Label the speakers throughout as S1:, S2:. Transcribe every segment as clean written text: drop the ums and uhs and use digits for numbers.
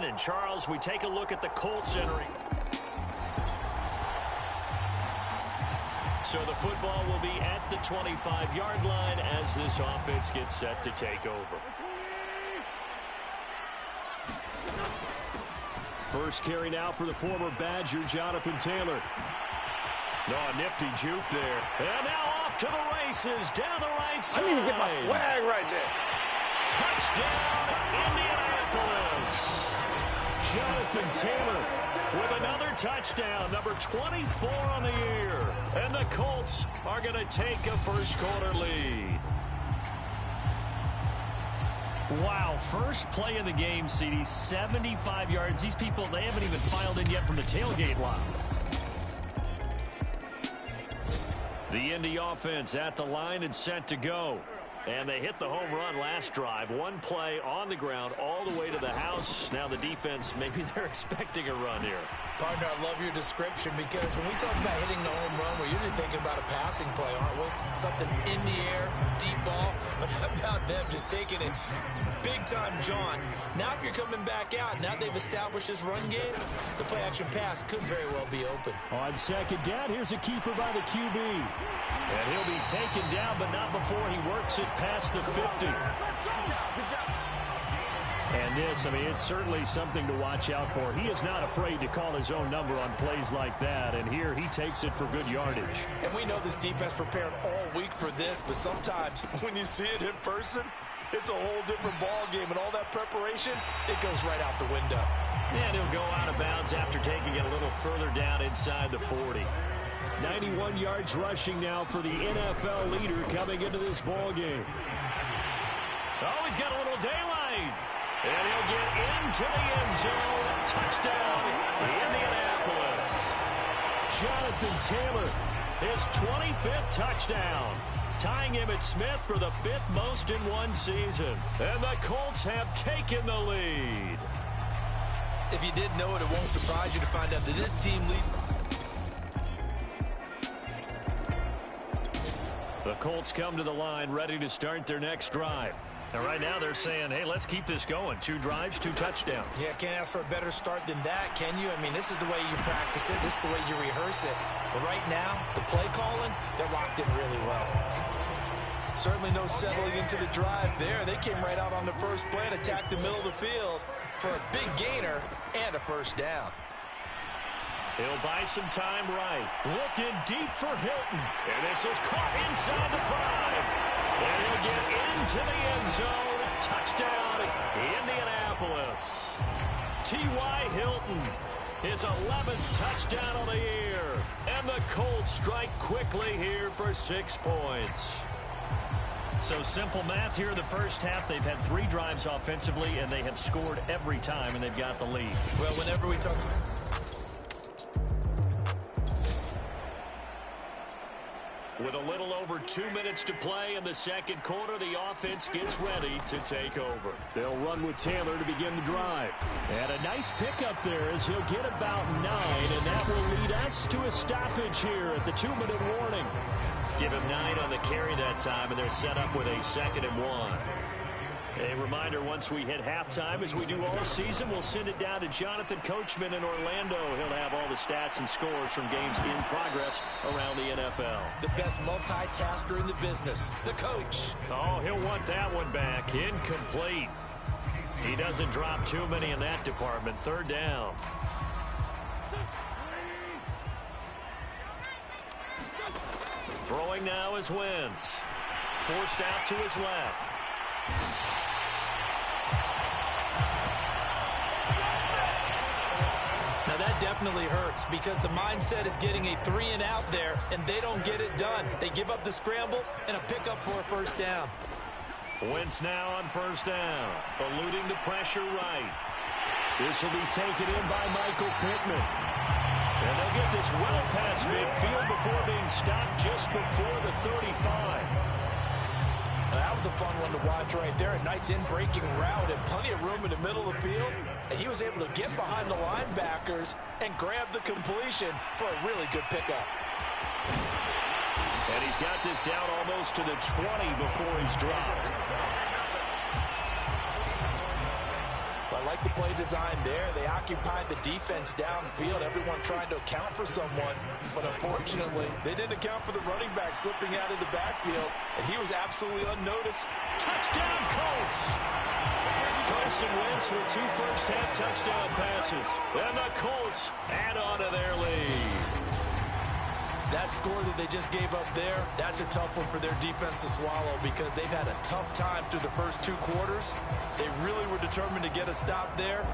S1: And Charles, we take a look at the Colts entering. So the football will be at the 25-yard line as this offense gets set to take over.
S2: First carry now for the former Badger, Jonathan Taylor.
S1: Oh, a nifty juke there. And now off to the races down the right side.
S3: I need to get my swag right there.
S1: Touchdown, Indianapolis.
S2: Jonathan Taylor
S1: with another touchdown, number 24 on the year. And the Colts are going to take a first-quarter lead.
S4: Wow, first play of the game, CD, 75 yards. These people, they haven't even filed in yet from the tailgate line.
S1: The Indy offense at the line and set to go. And they hit the home run last drive. One play on the ground all the way to the house. Now the defense, maybe they're expecting a run here.
S5: Partner, I love your description because when we talk about hitting the home run, we're usually thinking about a passing play, aren't we? Something in the air, deep ball. But how about them just taking it big-time jaunt? Now if you're coming back out, now they've established this run game, the play-action pass could very well be open.
S2: on second down. Here's a keeper by the QB.
S1: And he'll be taken down, but not before he works it past the 50.
S2: And this, I mean, it's certainly something to watch out for. He is not afraid to call his own number on plays like that, and here he takes it for good yardage.
S5: And we know this defense prepared all week for this, but sometimes when you see it in person, it's a whole different ball game, and all that preparation, it goes right out the window.
S1: And he'll go out of bounds after taking it a little further down inside the 40.
S2: 91 yards rushing now for the NFL leader coming into this ball game.
S1: Oh, he's got a little daylight. And he'll get into the end zone. Touchdown, Indianapolis.
S2: Jonathan Taylor,
S1: his 25th touchdown, tying Emmitt Smith for the 5th most in one season. And the Colts have taken the lead.
S5: If you didn't know it, it won't surprise you to find out that this team leads.
S1: The Colts come to the line ready to start their next drive. And right now they're saying, hey, let's keep this going. 2 drives, 2 touchdowns.
S5: Yeah, can't ask for a better start than that, can you? I mean, this is the way you practice it. This is the way you rehearse it. But right now, the play calling, they're locked in really well.
S6: Certainly no settling into the drive there. They came right out on the first play and attacked the middle of the field for a big gainer and a first down.
S1: He'll buy some time right. Looking deep for Hilton. And this is caught inside the 5. And he'll get into the end zone. Touchdown, Indianapolis. T.Y. Hilton, his 11th touchdown of the year. And the Colts strike quickly here for 6 points.
S4: So simple math here in the first half. They've had 3 drives offensively, and they have scored every time, and they've got the lead.
S5: Well, whenever we talk...
S1: With a little over 2 minutes to play in the second quarter, the offense gets ready to take over.
S2: They'll run with Taylor to begin the drive. And a nice pickup there as he'll get about 9, and that will lead us to a stoppage here at the 2-minute warning.
S1: Give him 9 on the carry that time, and they're set up with a 2nd and 1. A reminder, once we hit halftime, as we do all season, we'll send it down to Jonathan Coachman in Orlando. He'll have all the stats and scores from games in progress around the NFL.
S5: The best multitasker in the business, the coach.
S1: Oh, he'll want that one back. Incomplete. He doesn't drop too many in that department. 3rd down. Throwing now is Wentz. Forced out to his left.
S5: Now that definitely hurts because the mindset is getting a 3 and out there, and they don't get it done. They give up the scramble and a pickup for a 1st down.
S1: Wentz now on 1st down, eluding the pressure right.
S2: This will be taken in by Michael Pittman.
S1: And they'll get this well past midfield before being stopped just before the 35.
S6: That was a fun one to watch right there. A nice in-breaking route and plenty of room in the middle of the field. And he was able to get behind the linebackers and grab the completion for a really good pickup.
S1: And he's got this down almost to the 20 before he's dropped.
S6: I like the play design there. They occupied the defense downfield, everyone trying to account for someone. But unfortunately, they didn't account for the running back slipping out of the backfield, and he was absolutely unnoticed.
S4: Touchdown, Colts! Carson Wentz with 2 first-half touchdown passes. And the Colts add on to their lead.
S6: That score that they just gave up there, that's a tough one for their defense to swallow because they've had a tough time through the first 2 quarters. They really were determined to get a stop there.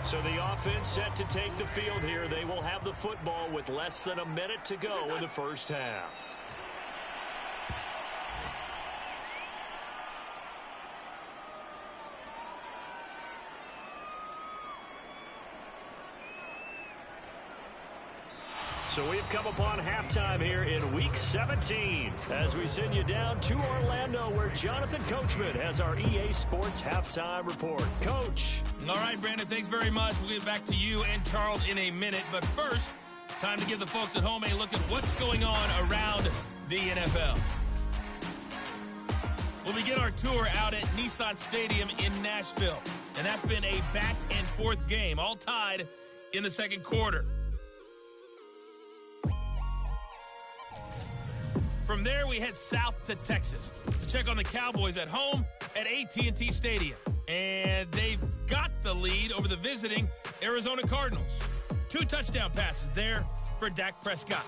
S4: So the offense set to take the field here. They will have the football with less than a minute to go in the first half. So we've come upon halftime here in Week 17 as we send you down to Orlando where Jonathan Coachman has our EA Sports Halftime Report. Coach.
S7: All right, Brandon, thanks very much. We'll get back to you and Charles in a minute. But first, time to give the folks at home a look at what's going on around the NFL. We'll begin our tour out at Nissan Stadium in Nashville. And that's been a back-and-forth game, all tied in the second quarter. From there, we head south to Texas to check on the Cowboys at home at AT&T Stadium. And they've got the lead over the visiting Arizona Cardinals. 2 touchdown passes there for Dak Prescott.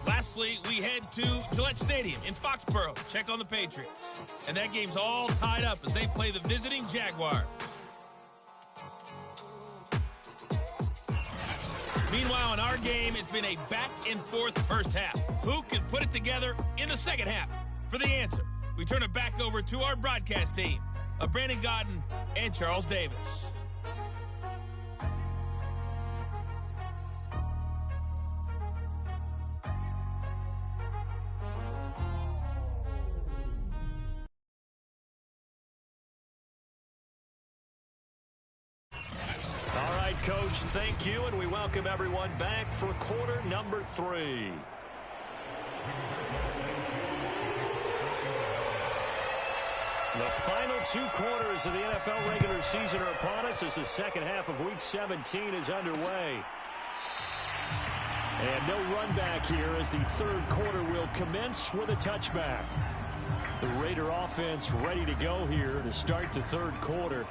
S7: Lastly, we head to Gillette Stadium in Foxborough to check on the Patriots. And that game's all tied up as they play the visiting Jaguars. Meanwhile, in our game, it's been a back-and-forth first half. Who can put it together in the second half? For the answer, we turn it back over to our broadcast team of Brandon Godden and Charles Davis.
S4: Coach, thank you, and we welcome everyone back for quarter number 3. The final 2 quarters of the NFL regular season are upon us as the second half of Week 17 is underway. And no run back here as the third quarter will commence with a touchback. The Raider offense ready to go here to start the third quarter.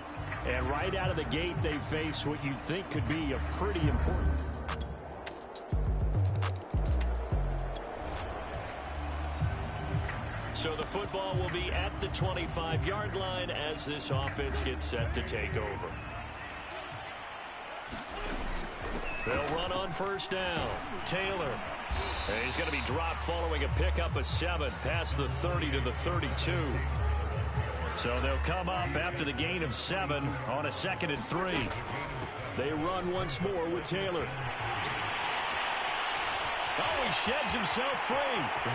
S4: And right out of the gate, they face what you'd think could be a pretty important. So the football will be at the 25-yard line as this offense gets set to take over. They'll run on first down. Taylor. And he's going to be dropped following a pickup of 7 past the 30 to the 32. So they'll come up after the gain of 7 on a 2nd and 3. They run once more with Taylor. Oh, he sheds himself free.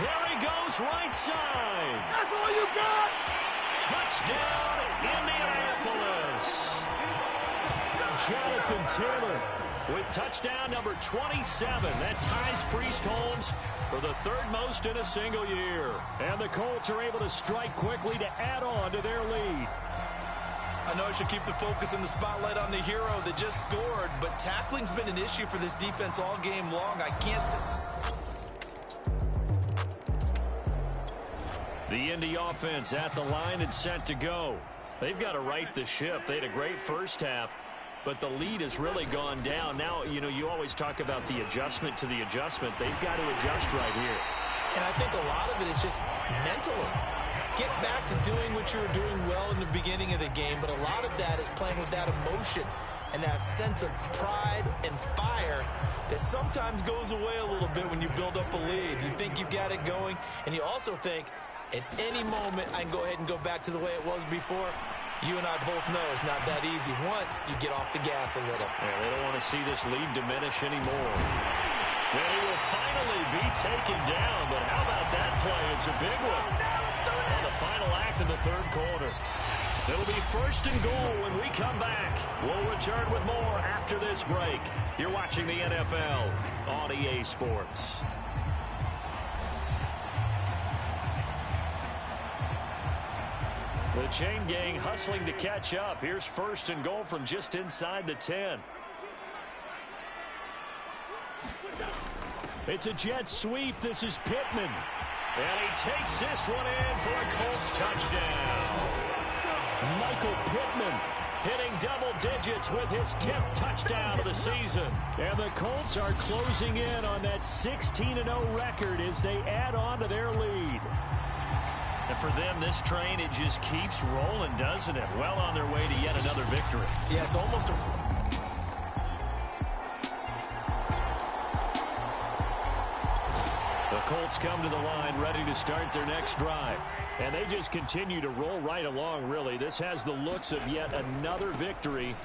S4: There he goes, right side.
S3: That's all you got?
S4: Touchdown, Indianapolis. Jonathan Taylor with touchdown number 27. That ties Priest Holmes for the 3rd most in a single year. And the Colts are able to strike quickly to add on to their lead.
S6: I know I should keep the focus and the spotlight on the hero that just scored, but tackling's been an issue for this defense all game long. I can't say.
S4: The Indy offense at the line and set to go. They've got to right the ship. They had a great first half, but the lead has really gone down. Now, you know, you always talk about the adjustment to the adjustment. They've got to adjust right here.
S5: And I think a lot of it is just mentally. Get back to doing what you were doing well in the beginning of the game, but a lot of that is playing with that emotion and that sense of pride and fire that sometimes goes away a little bit when you build up a lead. You think you've got it going, and you also think at any moment I can go ahead and go back to the way it was before. You and I both know it's not that easy once you get off the gas a little.
S4: Yeah, they don't want to see this lead diminish anymore. Then he will finally be taken down, but how about that play? It's a big one. On the final act of the third quarter. It'll be 1st and goal when we come back. We'll return with more after this break. You're watching the NFL on EA Sports. The chain gang hustling to catch up. Here's 1st and goal from just inside the 10.
S2: It's a jet sweep. This is Pittman.
S4: And he takes this one in for a Colts touchdown.
S2: Michael Pittman
S4: hitting double digits with his 10th touchdown of the season.
S2: And the Colts are closing in on that 16-0 record as they add on to their lead.
S4: And for them, this train, it just keeps rolling, doesn't it? Well on their way to yet another victory.
S5: Yeah, it's almost a...
S4: The Colts come to the line ready to start their next drive.
S2: And they just continue to roll right along, really. This has the looks of yet another victory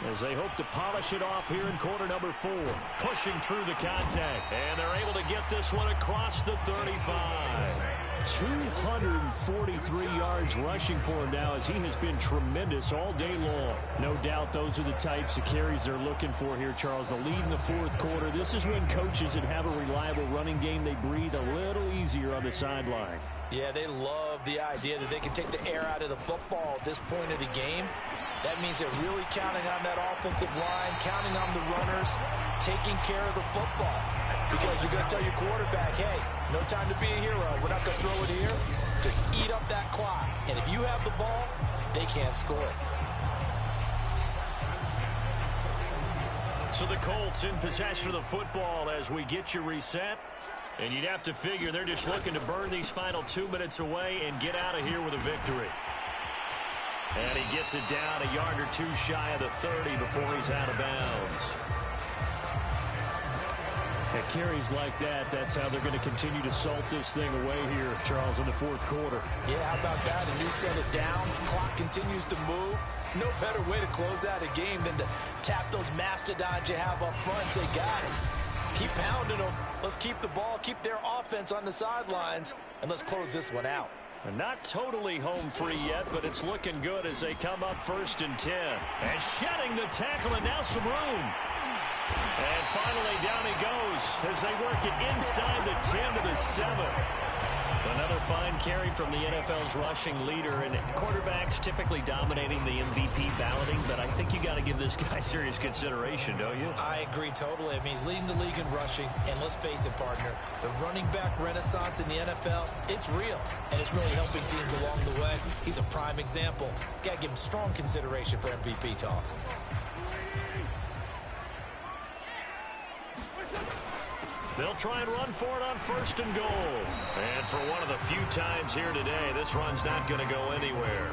S2: as they hope to polish it off here in quarter number 4.
S4: Pushing through the contact. And they're able to get this one across the 35.
S2: 243 yards rushing for him now as he has been tremendous all day long. No doubt those are the types of carries they're looking for here, Charles. The lead in the 4th quarter. This is when coaches that have a reliable running game, they breathe a little easier on the sideline.
S6: Yeah, they love the idea that they can take the air out of the football at this point of the game. That means they're really counting on that offensive line, counting on the runners, taking care of the football. Because you're going to tell your quarterback, hey, no time to be a hero. We're not going to throw it here. Just eat up that clock. And if you have the ball, they can't score.
S4: So the Colts in possession of the football as we get you reset. And you'd have to figure they're just looking to burn these final 2 minutes away and get out of here with a victory. And he gets it down a yard or 2 shy of the 30 before he's out of bounds.
S2: At carries like that, that's how they're going to continue to salt this thing away here, Charles, in the 4th quarter.
S6: Yeah, how about that? A new set of downs. Clock continues to move. No better way to close out a game than to tap those mastodons you have up front and say, guys, keep pounding them. Let's keep the ball, keep their offense on the sidelines, and let's close this one out.
S4: And not totally home free yet, but it's looking good as they come up 1st and 10. And shedding the tackle, and now some room. And finally down he goes as they work it inside the 10 to the 7. Another fine carry from the NFL's rushing leader, and quarterbacks typically dominating the MVP balloting, but I think you got to give this guy serious consideration, don't you?
S5: I agree totally. I mean, he's leading the league in rushing, and let's face it, partner, the running back renaissance in the NFL, it's real, and it's really helping teams along the way. He's a prime example. Got to give him strong consideration for MVP talk.
S4: They'll try and run for it on 1st and goal. And for one of the few times here today, this run's not going to go anywhere.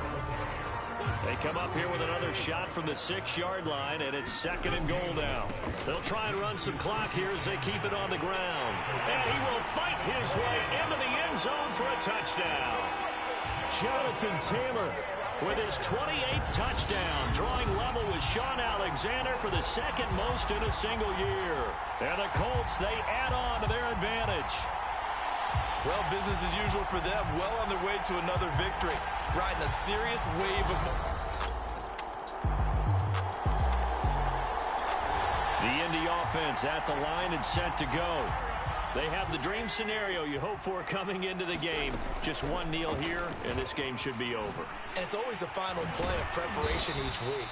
S4: They come up here with another shot from the 6-yard line, and it's 2nd and goal now. They'll try and run some clock here as they keep it on the ground. And he will fight his way into the end zone for a touchdown.
S2: Jonathan Taylor
S4: with his 28th touchdown, drawing level with Sean Alexander for the 2nd most in a single year. And the Colts, they add on to their advantage.
S6: Well, business as usual for them. Well on their way to another victory. Riding a serious wave of...
S4: The Indy offense at the line and set to go. They have the dream scenario you hope for coming into the game. Just one kneel here, and this game should be over.
S5: And it's always the final play of preparation each week.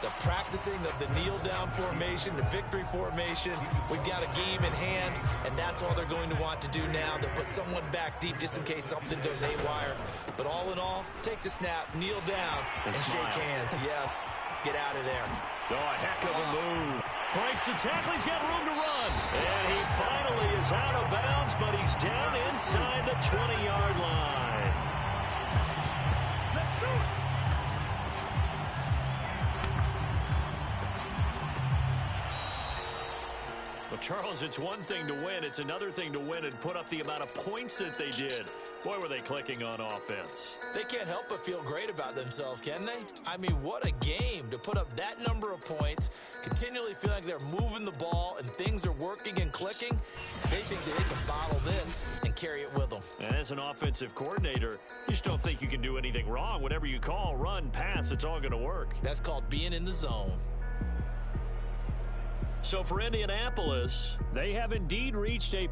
S5: The practicing of the kneel-down formation, the victory formation. We've got a game in hand, and that's all they're going to want to do now. They'll put someone back deep just in case something goes haywire. But all in all, take the snap, kneel down, and shake hands. Yes, get out of there.
S4: Oh, a heck of a move. Breaks the tackle. He's got room to run. And he finally is out of bounds, but he's down inside the 20-yard line.
S1: Let's do it.
S4: Well, Charles, it's one thing to win. It's another thing to win and put up the amount of points that they did. Boy, were they clicking on offense.
S5: They can't help but feel great about themselves, can they? I mean, what a game to put up that number of points, continually feeling like they're moving the ball and things are working and clicking. They think that they can bottle this and carry it with them.
S4: And as an offensive coordinator, you just don't think you can do anything wrong. Whatever you call, run, pass, it's all going to work.
S5: That's called being in the zone.
S4: So for Indianapolis,
S2: they have indeed reached a